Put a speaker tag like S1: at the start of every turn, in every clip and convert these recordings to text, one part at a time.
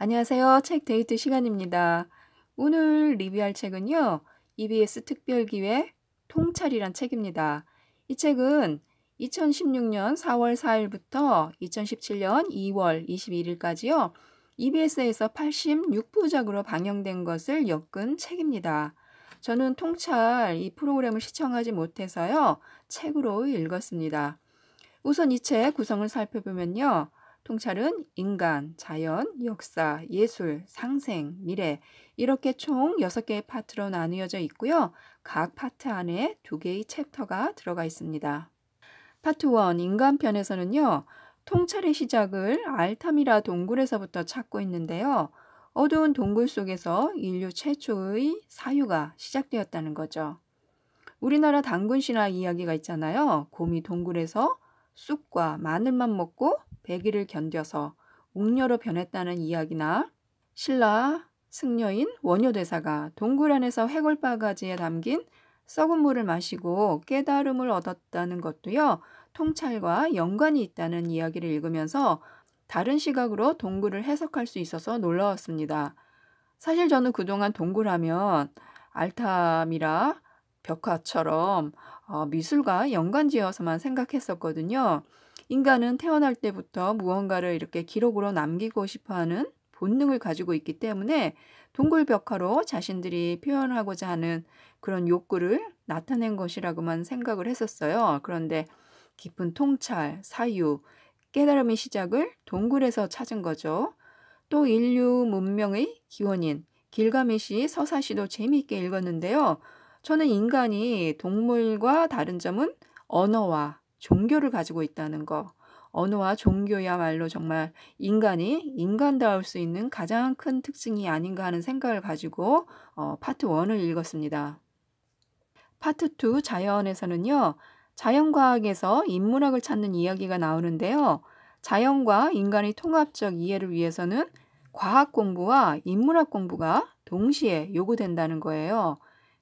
S1: 안녕하세요. 책 데이트 시간입니다. 오늘 리뷰할 책은요. EBS 특별기획 통찰이란 책입니다. 이 책은 2016년 4월 4일부터 2017년 2월 21일까지요. EBS에서 86부작으로 방영된 것을 엮은 책입니다. 저는 통찰 이 프로그램을 시청하지 못해서요. 책으로 읽었습니다. 우선 이 책 구성을 살펴보면요. 통찰은 인간, 자연, 역사, 예술, 상생, 미래 이렇게 총 6개의 파트로 나누어져 있고요. 각 파트 안에 2개의 챕터가 들어가 있습니다. 파트 1 인간 편에서는요. 통찰의 시작을 알타미라 동굴에서부터 찾고 있는데요. 어두운 동굴 속에서 인류 최초의 사유가 시작되었다는 거죠. 우리나라 단군 신화 이야기가 있잖아요. 곰이 동굴에서 쑥과 마늘만 먹고 100일을 견뎌서 웅녀로 변했다는 이야기나 신라 승려인 원효대사가 동굴 안에서 해골바가지에 담긴 썩은 물을 마시고 깨달음을 얻었다는 것도요. 통찰과 연관이 있다는 이야기를 읽으면서 다른 시각으로 동굴을 해석할 수 있어서 놀라웠습니다. 사실 저는 그동안 동굴하면 알타미라 벽화처럼 미술과 연관지어서만 생각했었거든요. 인간은 태어날 때부터 무언가를 이렇게 기록으로 남기고 싶어하는 본능을 가지고 있기 때문에 동굴 벽화로 자신들이 표현하고자 하는 그런 욕구를 나타낸 것이라고만 생각을 했었어요. 그런데 깊은 통찰, 사유, 깨달음의 시작을 동굴에서 찾은 거죠. 또 인류 문명의 기원인 길가메시 서사시도 재미있게 읽었는데요. 저는 인간이 동물과 다른 점은 언어와 종교를 가지고 있다는 거. 언어와 종교야말로 정말 인간이 인간다울 수 있는 가장 큰 특징이 아닌가 하는 생각을 가지고 파트 1을 읽었습니다. 파트 2 자연에서는요. 자연과학에서 인문학을 찾는 이야기가 나오는데요. 자연과 인간의 통합적 이해를 위해서는 과학 공부와 인문학 공부가 동시에 요구된다는 거예요.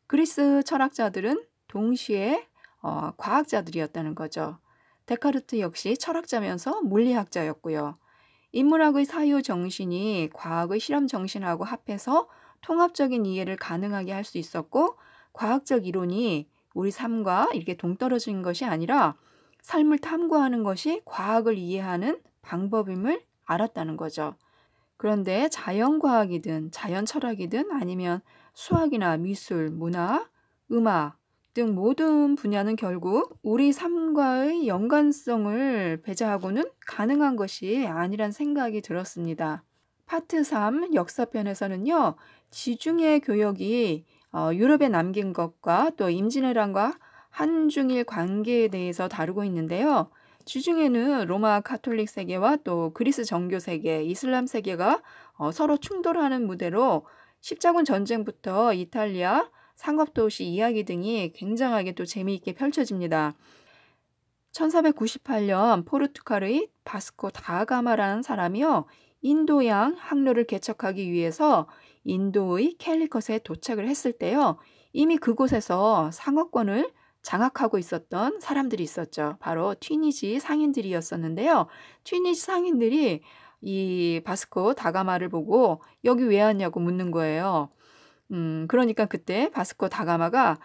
S1: 그리스 철학자들은 동시에 과학자들이었다는 거죠. 데카르트 역시 철학자면서 물리학자였고요. 인문학의 사유 정신이 과학의 실험 정신하고 합해서 통합적인 이해를 가능하게 할 수 있었고 과학적 이론이 우리 삶과 이렇게 동떨어진 것이 아니라 삶을 탐구하는 것이 과학을 이해하는 방법임을 알았다는 거죠. 그런데 자연과학이든 자연철학이든 아니면 수학이나 미술, 문화, 음악 등 모든 분야는 결국 우리 삶과의 연관성을 배제하고는 가능한 것이 아니란 생각이 들었습니다. 파트 3 역사편에서는요. 지중해 교역이 유럽에 남긴 것과 또 임진왜란과 한중일 관계에 대해서 다루고 있는데요. 지중해는 로마 가톨릭 세계와 또 그리스 정교 세계, 이슬람 세계가 서로 충돌하는 무대로 십자군 전쟁부터 이탈리아 상업도시 이야기 등이 굉장하게 또 재미있게 펼쳐집니다. 1498년 포르투갈의 바스코 다가마라는 사람이요. 인도양 항로를 개척하기 위해서 인도의 캘리컷에 도착을 했을 때요. 이미 그곳에서 상업권을 장악하고 있었던 사람들이 있었죠. 바로 튀니지 상인들이었었는데요. 튀니지 상인들이 이 바스코 다가마를 보고 여기 왜 왔냐고 묻는 거예요. 그러니까 그때 바스코 다가마가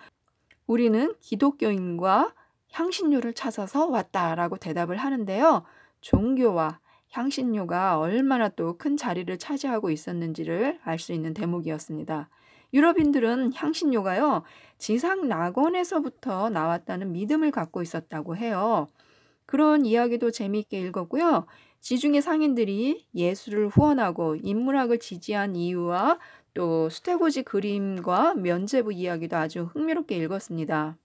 S1: 우리는 기독교인과 향신료를 찾아서 왔다라고 대답을 하는데요. 종교와 향신료가 얼마나 또 큰 자리를 차지하고 있었는지를 알 수 있는 대목이었습니다. 유럽인들은 향신료가요. 지상 낙원에서부터 나왔다는 믿음을 갖고 있었다고 해요. 그런 이야기도 재미있게 읽었고요. 지중해 상인들이 예술을 후원하고 인문학을 지지한 이유와 또 수테고지 그림과 면제부 이야기도 아주 흥미롭게 읽었습니다.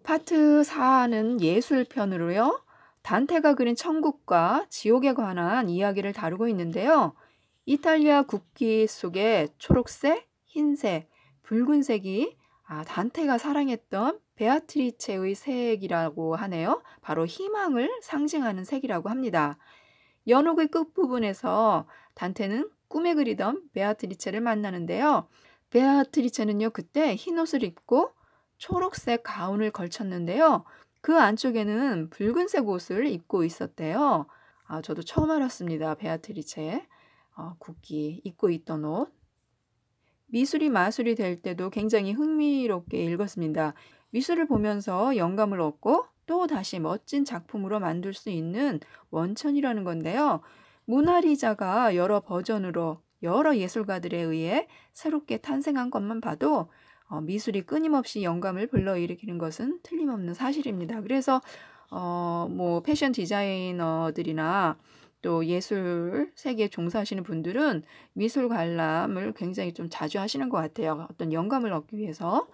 S1: 파트 4는 예술편으로요. 단테가 그린 천국과 지옥에 관한 이야기를 다루고 있는데요. 이탈리아 국기 속에 초록색, 흰색, 붉은색이 단테가 사랑했던 베아트리체의 색이라고 하네요. 바로 희망을 상징하는 색이라고 합니다. 연옥의 끝부분에서 단테는 꿈에 그리던 베아트리체를 만나는데요. 베아트리체는요, 그때 흰 옷을 입고 초록색 가운을 걸쳤는데요. 그 안쪽에는 붉은색 옷을 입고 있었대요. 저도 처음 알았습니다. 베아트리체. 국기, 입고 있던 옷. 미술이 마술이 될 때도 굉장히 흥미롭게 읽었습니다. 미술을 보면서 영감을 얻고 또 다시 멋진 작품으로 만들 수 있는 원천이라는 건데요. 모나리자가 여러 버전으로 여러 예술가들에 의해 새롭게 탄생한 것만 봐도 미술이 끊임없이 영감을 불러일으키는 것은 틀림없는 사실입니다. 그래서 뭐 패션 디자이너들이나 또 예술 세계에 종사하시는 분들은 미술 관람을 굉장히 좀 자주 하시는 것 같아요. 어떤 영감을 얻기 위해서.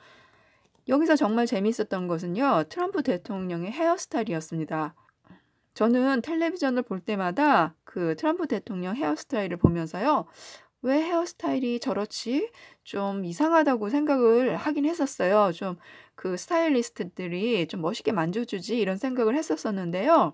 S1: 여기서 정말 재미있었던 것은요. 트럼프 대통령의 헤어스타일이었습니다. 저는 텔레비전을 볼 때마다 그 트럼프 대통령 헤어스타일을 보면서요. 왜 헤어스타일이 저렇지? 좀 이상하다고 생각을 하긴 했었어요. 좀 그 스타일리스트들이 좀 멋있게 만져주지 이런 생각을 했었었는데요.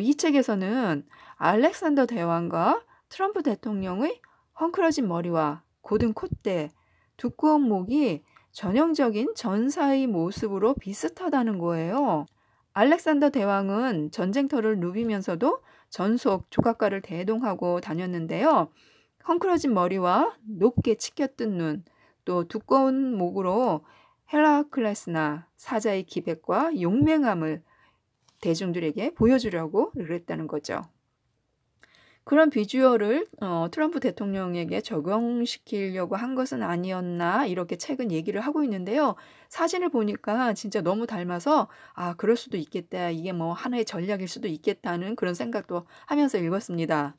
S1: 이 책에서는 알렉산더 대왕과 트럼프 대통령의 헝클어진 머리와 곧은 콧대, 두꺼운 목이 전형적인 전사의 모습으로 비슷하다는 거예요. 알렉산더 대왕은 전쟁터를 누비면서도 전속 조각가를 대동하고 다녔는데요. 헝클어진 머리와 높게 치켜뜬 눈, 또 두꺼운 목으로 헤라클레스나 사자의 기백과 용맹함을 대중들에게 보여주려고 그랬다는 거죠. 그런 비주얼을 트럼프 대통령에게 적용시키려고 한 것은 아니었나 이렇게 책은 얘기를 하고 있는데요. 사진을 보니까 진짜 너무 닮아서 그럴 수도 있겠다. 이게 뭐 하나의 전략일 수도 있겠다는 그런 생각도 하면서 읽었습니다.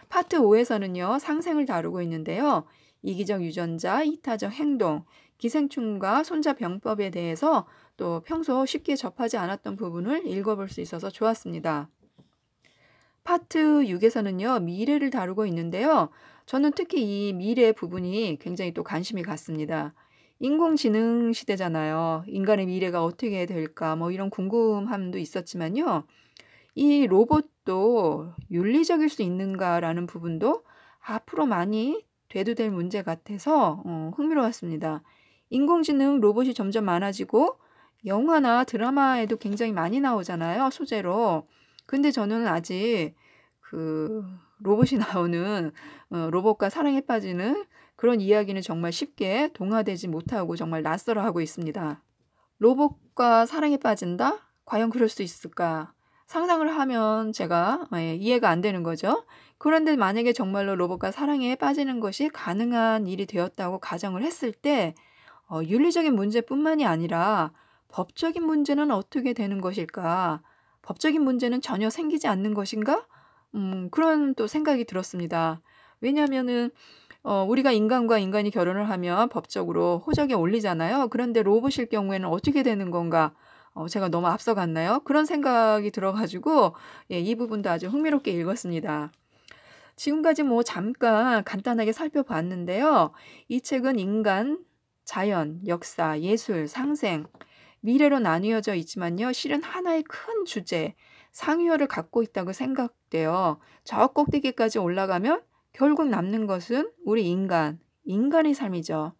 S1: 파트 5에서는요. 상생을 다루고 있는데요. 이기적 유전자, 이타적 행동, 기생충과 손자병법에 대해서 또 평소 쉽게 접하지 않았던 부분을 읽어볼 수 있어서 좋았습니다. 파트 6에서는요. 미래를 다루고 있는데요. 저는 특히 이 미래 부분이 굉장히 또 관심이 갔습니다. 인공지능 시대잖아요. 인간의 미래가 어떻게 될까 뭐 이런 궁금함도 있었지만요. 이 로봇도 윤리적일 수 있는가라는 부분도 앞으로 많이 대두될 문제 같아서 흥미로웠습니다. 인공지능 로봇이 점점 많아지고 영화나 드라마에도 굉장히 많이 나오잖아요. 소재로. 근데 저는 아직 그 로봇이 나오는 로봇과 사랑에 빠지는 그런 이야기는 정말 쉽게 동화되지 못하고 정말 낯설어하고 있습니다. 로봇과 사랑에 빠진다? 과연 그럴 수 있을까? 상상을 하면 제가 이해가 안 되는 거죠. 그런데 만약에 정말로 로봇과 사랑에 빠지는 것이 가능한 일이 되었다고 가정을 했을 때 윤리적인 문제뿐만이 아니라 법적인 문제는 어떻게 되는 것일까? 법적인 문제는 전혀 생기지 않는 것인가? 그런 또 생각이 들었습니다. 왜냐하면은 우리가 인간과 인간이 결혼을 하면 법적으로 호적에 올리잖아요. 그런데 로봇일 경우에는 어떻게 되는 건가? 제가 너무 앞서갔나요? 그런 생각이 들어가지고 이 부분도 아주 흥미롭게 읽었습니다. 지금까지 뭐 잠깐 간단하게 살펴봤는데요. 이 책은 인간, 자연, 역사, 예술, 상생, 미래로 나뉘어져 있지만요. 실은 하나의 큰 주제, 상위어를 갖고 있다고 생각돼요. 저 꼭대기까지 올라가면 결국 남는 것은 우리 인간의 삶이죠.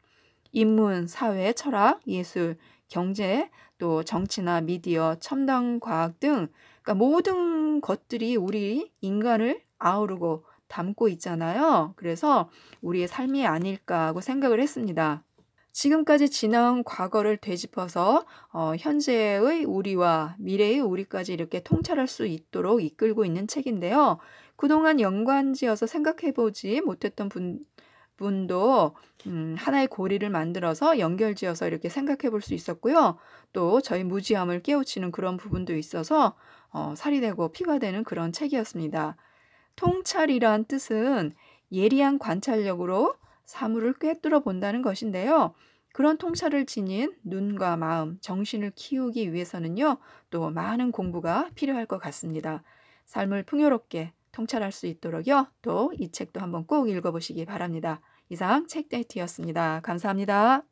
S1: 인문, 사회, 철학, 예술, 경제, 또 정치나 미디어, 첨단 과학 등 그러니까 모든 것들이 우리 인간을 아우르고 담고 있잖아요. 그래서 우리의 삶이 아닐까 하고 생각을 했습니다. 지금까지 지나온 과거를 되짚어서 현재의 우리와 미래의 우리까지 이렇게 통찰할 수 있도록 이끌고 있는 책인데요. 그동안 연관지어서 생각해보지 못했던 분도 하나의 고리를 만들어서 연결지어서 이렇게 생각해 볼 수 있었고요. 또 저희 무지함을 깨우치는 그런 부분도 있어서 살이 되고 피가 되는 그런 책이었습니다. 통찰이란 뜻은 예리한 관찰력으로 사물을 꿰뚫어 본다는 것인데요. 그런 통찰을 지닌 눈과 마음, 정신을 키우기 위해서는요. 또 많은 공부가 필요할 것 같습니다. 삶을 풍요롭게 통찰할 수 있도록요. 또 이 책도 한번 꼭 읽어보시기 바랍니다. 이상 책데이트였습니다. 감사합니다.